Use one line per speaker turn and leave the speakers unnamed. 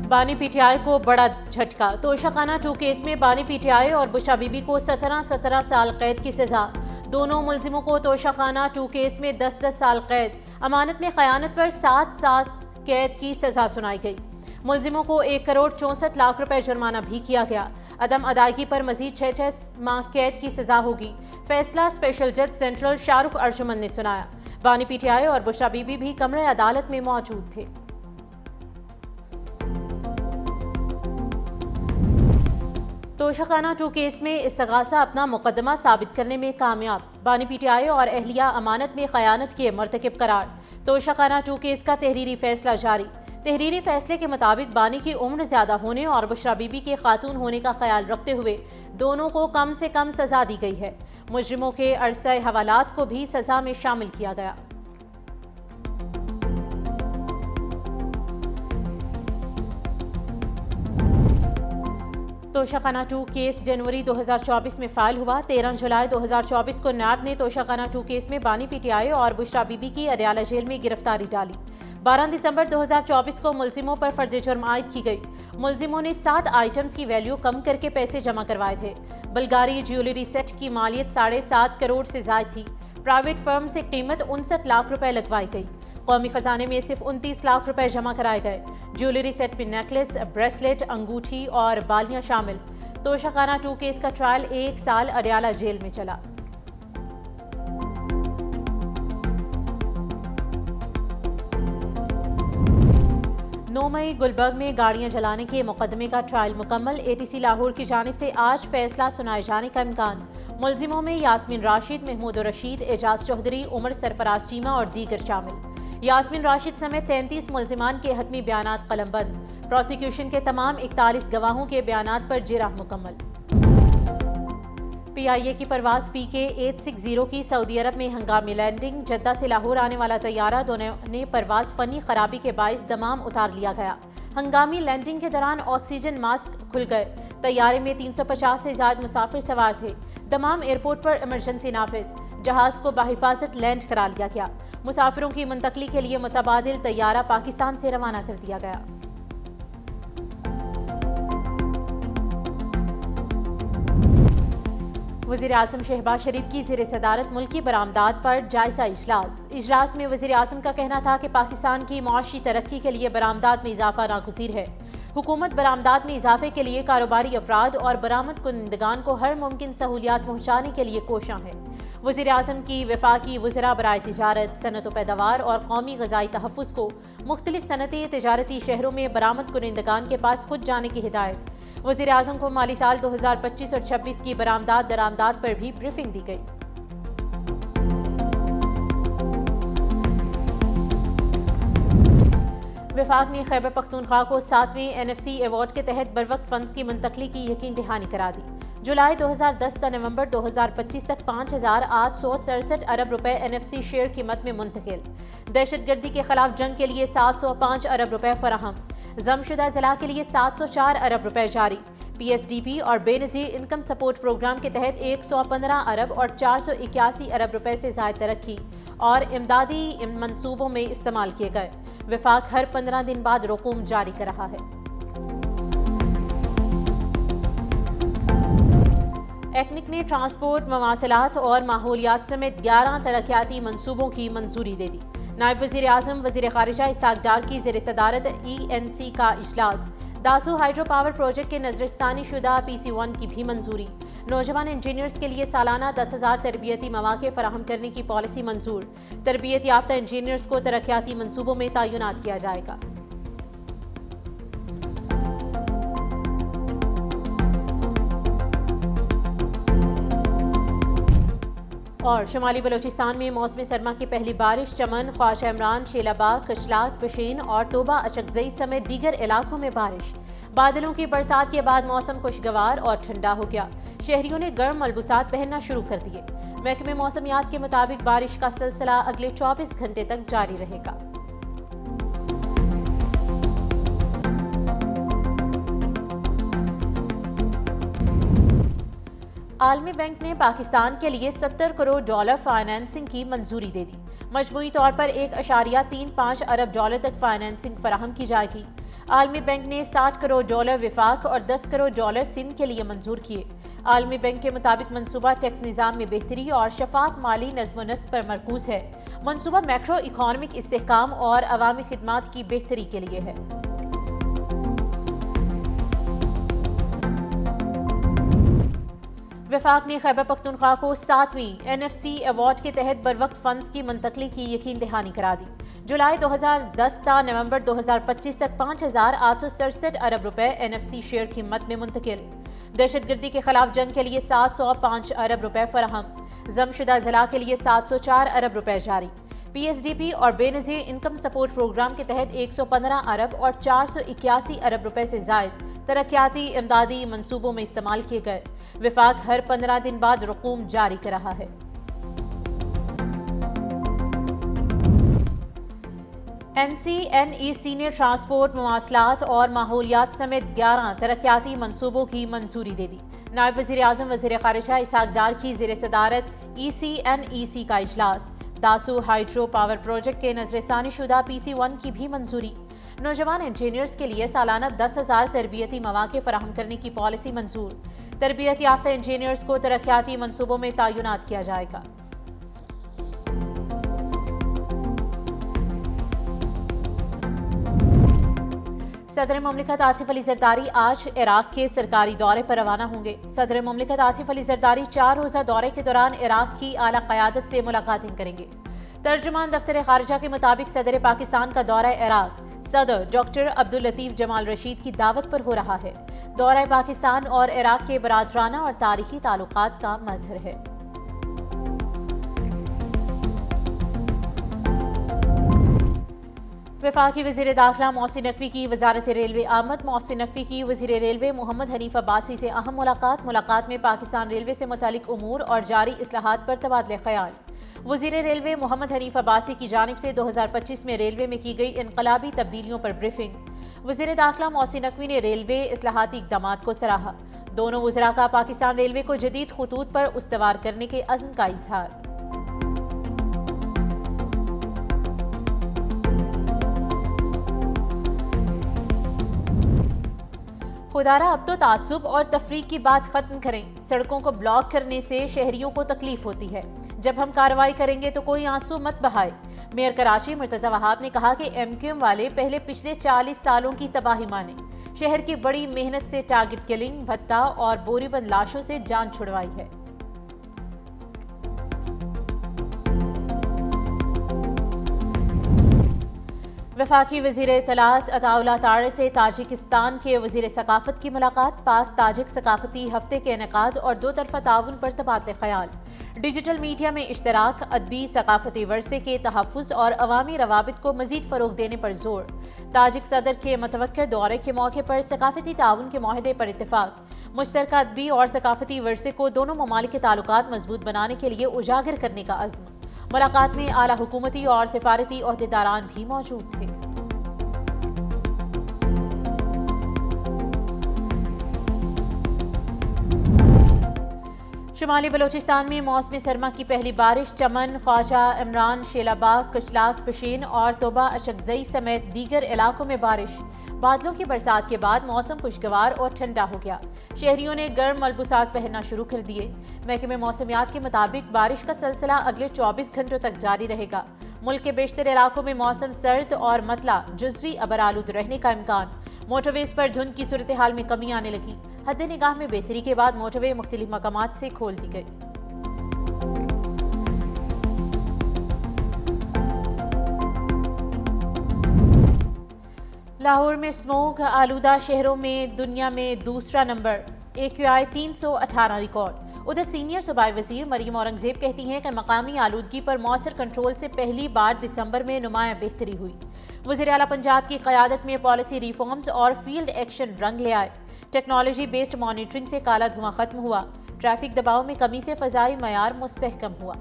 بانی P T I کو بڑا جھٹکا۔ توشہ خانہ 2 کیس میں بانی پی ٹی آئی اور بشرا بی بی کو 17 سال قید کی سزا۔ دونوں ملزموں کو توشہ خانہ 2 کیس میں 10 سال قید، امانت میں خیانت پر 7 سال قید کی سزا سنائی گئی۔ ملزموں کو 1 کروڑ 64 لاکھ روپے جرمانہ بھی کیا گیا۔ عدم ادائیگی پر مزید 6 ماہ قید کی سزا ہوگی۔ فیصلہ اسپیشل جج سینٹرل شاہ رخ ارجمن نے سنایا۔ بانی پی ٹی آئی اور بشرا بی بی بھی کمرہ عدالت میں موجود تھے۔ توشہ خانہ 2 کیس میں استغاثہ اپنا مقدمہ ثابت کرنے میں کامیاب، بانی پی ٹی آئی اور اہلیہ امانت میں خیانت کے مرتکب قرار۔ توشہ خانہ 2 کیس کا تحریری فیصلہ جاری۔ تحریری فیصلے کے مطابق بانی کی عمر زیادہ ہونے اور بشرا بی بی کے خاتون ہونے کا خیال رکھتے ہوئے دونوں کو کم سے کم سزا دی گئی ہے۔ مجرموں کے عرصہ حوالات کو بھی سزا میں شامل کیا گیا۔ توشہ خانہ 2 کیس جنوری 2024 میں فائل ہوا۔ 13 جولائی 2024 کو نیب نے توشہ خانہ 2 کیس میں بانی پی ٹی آئی اور بشرا بی بی کی اڈیالہ جیل میں گرفتاری ڈالی۔ 12 دسمبر 2024 کو ملزموں پر فرد جرم عائد کی گئی۔ ملزموں نے 7 آئٹمز کی ویلیو کم کر کے پیسے جمع کروائے تھے۔ بلغاری جیولری سیٹ کی مالیت 7.5 کروڑ سے زائد تھی۔ پرائیویٹ فرم سے قیمت 59 لاکھ روپے لگوائی گئی۔ قومی خزانے میں صرف 29 لاکھ روپے جمع کرائے گئے۔ جیولری سیٹ میں نیکلس، بریسلیٹ، انگوٹھی اور بالیاں شامل۔ توشہ خانہ 2 کیس کا ٹرائل 1 سال اڈیالہ جیل میں چلا۔ 9 مئی گلبرگ میں گاڑیاں جلانے کے مقدمے کا ٹرائل مکمل۔ اے ٹی سی لاہور کی جانب سے آج فیصلہ سنائے جانے کا امکان۔ ملزموں میں یاسمین راشد، محمود رشید، اعجاز چودھری، عمر سرفراز چیمہ اور دیگر شامل۔ یاسمین راشد سمیت 33 ملزمان کے حتمی بیانات قلم بند۔ پروسیکیوشن کے تمام 41 گواہوں کے بیانات پر جرح مکمل۔ پی آئی اے کی پرواز پی کے 860 کی سعودی عرب میں ہنگامی لینڈنگ۔ جدہ سے لاہور آنے والا طیارہ دونوں نے پرواز فنی خرابی کے باعث دمام اتار لیا گیا۔ ہنگامی لینڈنگ کے دوران آکسیجن ماسک کھل گئے۔ طیارے میں 350 سے زائد مسافر سوار تھے۔ دمام ایئرپورٹ پر ایمرجنسی نافذ۔ جہاز کو بحفاظت لینڈ کرا لیا گیا۔ مسافروں کی منتقلی کے لیے متبادل طیارہ پاکستان سے روانہ کر دیا گیا۔ وزیر اعظم شہباز شریف کی زیر صدارت ملکی برآمدات پر جائزہ اجلاس۔ اجلاس میں وزیر اعظم کا کہنا تھا کہ پاکستان کی معاشی ترقی کے لیے برآمدات میں اضافہ ناگزیر ہے۔ حکومت برآمدات میں اضافے کے لیے کاروباری افراد اور برآمد کنندگان کو ہر ممکن سہولیات پہنچانے کے لیے کوشاں ہے۔ وزیر اعظم کی وفاقی وزراء برائے تجارت، صنعت و پیداوار اور قومی غذائی تحفظ کو مختلف صنعتی تجارتی شہروں میں برآمد کنندگان کے پاس خود جانے کی ہدایت۔ وزیر اعظم کو مالی سال 2025 اور 26 کی برآمدات درآمدات پر بھی بریفنگ دی گئی۔ وفاق نے خیبر پختونخوا کو 7ویں NFC ایوارڈ کے تحت بروقت فنڈز کی منتقلی کی یقین دہانی کرا دی۔ جولائی 2010 تا نومبر 2025 تک 5,867 ارب روپے NFC شیئر قیمت میں منتقل۔ دہشت گردی کے خلاف جنگ کے لیے 705 ارب روپے فراہم۔ ضم شدہ اضلاع کے لیے 704 ارب روپے جاری۔ PSDP اور بے نظیر انکم سپورٹ پروگرام کے تحت 115 ارب اور 481 ارب روپے سے زائد ترقی اور امدادی منصوبوں میں استعمال کیے گئے۔ وفاق ہر 15 دن بعد رقوم جاری کر رہا ہے۔ ایکنک نے ٹرانسپورٹ، مواصلات اور ماحولیات سمیت 11 ترقیاتی منصوبوں کی منظوری دے دی۔ نائب وزیر اعظم وزیر خارجہ اسحاق ڈار کی زیر صدارت ENC کا اجلاس۔ داسو ہائیڈرو پاور پروجیکٹ کے نظر ثانی شدہ PC1 کی بھی منظوری۔ نوجوان انجینئرز کے لیے سالانہ 10,000 تربیتی مواقع فراہم کرنے کی پالیسی منظور۔ تربیت یافتہ انجینئرز کو ترقیاتی منصوبوں میں تعینات کیا جائے گا۔ اور شمالی بلوچستان میں موسم سرما کی پہلی بارش۔ چمن، خواجہ عمران، شیلا باغ، کشلاک، پشین اور توبہ اچکزئی سمیت دیگر علاقوں میں بارش۔ بادلوں کی برسات کے بعد موسم خوشگوار اور ٹھنڈا ہو گیا۔ شہریوں نے گرم ملبوسات پہننا شروع کر دیے۔ محکمہ موسمیات کے مطابق بارش کا سلسلہ اگلے 24 گھنٹے تک جاری رہے گا۔ عالمی بینک نے پاکستان کے لیے $70 کروڑ فائنانسنگ کی منظوری دے دی۔ مجموعی طور پر $1.35 ارب تک فائنانسنگ فراہم کی جائے گی۔ عالمی بینک نے $60 کروڑ وفاق اور $10 کروڑ سندھ کے لیے منظور کیے۔ عالمی بینک کے مطابق منصوبہ ٹیکس نظام میں بہتری اور شفاف مالی نظم و نسق پر مرکوز ہے۔ منصوبہ میکرو اکنامک استحکام اور عوامی خدمات کی بہتری کے لیے ہے۔ وفاق نے خیبر پختونخوا کو 7ویں NFC ایوارڈ کے تحت بروقت فنڈز کی منتقلی کی یقین دہانی کرا دی۔ جولائی 2010 تا نومبر 2025 تک 5,867 ارب روپے NFC شیئر قیمت میں منتقل۔ دہشت گردی کے خلاف جنگ کے لیے 705 ارب روپے فراہم۔ ضم شدہ اضلاع کے لیے 704 ارب روپے جاری۔ PSDP اور بے نظیر انکم سپورٹ پروگرام کے تحت 115 ارب اور 481 ارب روپے سے زائد ترقیاتی امدادی منصوبوں میں استعمال کیے گئے۔ وفاق ہر 15 دن بعد رقوم جاری کر رہا ہے۔ NCNEC نے ٹرانسپورٹ، مواصلات اور ماحولیات سمیت 11 ترقیاتی منصوبوں کی منظوری دے دی۔ نائب وزیر اعظم وزیر خارجہ اسحاق ڈار کی زیر صدارت ECNEC کا اجلاس۔ داسو ہائیڈرو پاور پروجیکٹ کے نظر ثانی شدہ PC1 کی بھی منظوری۔ نوجوان انجینئرز کے لیے سالانہ 10,000 تربیتی مواقع فراہم کرنے کی پالیسی منظور۔ تربیت یافتہ انجینئرز کو ترقیاتی منصوبوں میں تعینات کیا جائے گا۔ صدر مملکت آصف علی زرداری آج عراق کے سرکاری دورے پر روانہ ہوں گے۔ صدر مملکت آصف علی زرداری 4 روزہ دورے کے دوران عراق کی اعلیٰ قیادت سے ملاقاتیں کریں گے۔ ترجمان دفتر خارجہ کے مطابق صدر پاکستان کا دورہ عراق صدر ڈاکٹر عبداللطیف جمال رشید کی دعوت پر ہو رہا ہے۔ دورہ پاکستان اور عراق کے برادرانہ اور تاریخی تعلقات کا مظہر ہے۔ وفاقی وزیر داخلہ محسن نقوی کی وزارت ریلوے آمد۔ محسن نقوی کی وزیر ریلوے محمد حنیف عباسی سے اہم ملاقات میں پاکستان ریلوے سے متعلق امور اور جاری اصلاحات پر تبادلہ خیال۔ وزیر ریلوے محمد حنیف عباسی کی جانب سے 2025 میں ریلوے میں کی گئی انقلابی تبدیلیوں پر بریفنگ۔ وزیر داخلہ محسن نقوی نے ریلوے اصلاحاتی اقدامات کو سراہا۔ دونوں وزراء کا پاکستان ریلوے کو جدید خطوط پر استوار کرنے کے عزم کا اظہار۔ خدارہ اب تو تعصب اور تفریق کی بات ختم کریں۔ سڑکوں کو بلاک کرنے سے شہریوں کو تکلیف ہوتی ہے۔ جب ہم کارروائی کریں گے تو کوئی آنسو مت بہائے۔ میئر کراچی مرتضی وہاب نے کہا کہ MQM والے پچھلے 40 سالوں کی تباہی مانیں۔ شہر کی بڑی محنت سے ٹارگٹ کلنگ، بھتہ اور بوری بند لاشوں سے جان چھڑوائی ہے۔ وفاقی وزیر اطلاعات عطا اللہ طارق سے تاجکستان کے وزیر ثقافت کی ملاقات۔ پاک تاجک ثقافتی ہفتے کے انعقاد اور 2 طرفہ تعاون پر تبادلہ خیال۔ ڈیجیٹل میڈیا میں اشتراک، ادبی ثقافتی ورثے کے تحفظ اور عوامی روابط کو مزید فروغ دینے پر زور۔ تاجک صدر کے متوقع دورے کے موقع پر ثقافتی تعاون کے معاہدے پر اتفاق۔ مشترکہ ادبی اور ثقافتی ورثے کو دونوں ممالک کے تعلقات مضبوط بنانے کے لیے اجاگر کرنے کا عزم۔ ملاقات میں اعلیٰ حکومتی اور سفارتی عہدیداران بھی موجود تھے۔ شمالی بلوچستان میں موسم سرما کی پہلی بارش۔ چمن، خواجہ عمران، شیلا باغ، کشلاک، پشین اور توبہ اشکزئی سمیت دیگر علاقوں میں بارش۔ بادلوں کی برسات کے بعد موسم خوشگوار اور ٹھنڈا ہو گیا۔ شہریوں نے گرم ملبوسات پہننا شروع کر دیے۔ محکمہ موسمیات کے مطابق بارش کا سلسلہ اگلے 24 گھنٹوں تک جاری رہے گا۔ ملک کے بیشتر علاقوں میں موسم سرد اور مطلع جزوی ابرآلود رہنے کا امکان۔ موٹر ویز پر دھند کی صورتحال میں کمی آنے لگی۔ حد نگاہ میں بہتری کے بعد موٹر وے مختلف مقامات سے کھول دی گئی۔ لاہور میں اسموگ آلودہ شہروں میں دنیا میں دوسرا نمبر، AQI 318 ریکارڈ۔ ادھر سینئر صوبائی وزیر مریم اورنگزیب کہتی ہیں کہ مقامی آلودگی پر مؤثر کنٹرول سے پہلی بار دسمبر میں نمایاں بہتری ہوئی۔ وزیر اعلیٰ پنجاب کی قیادت میں پالیسی ریفارمز اور فیلڈ ایکشن رنگ لے آئے۔ ٹیکنالوجی بیسڈ مانیٹرنگ سے کالا دھواں ختم ہوا۔ ٹریفک دباؤ میں کمی سے فضائی معیار مستحکم ہوا۔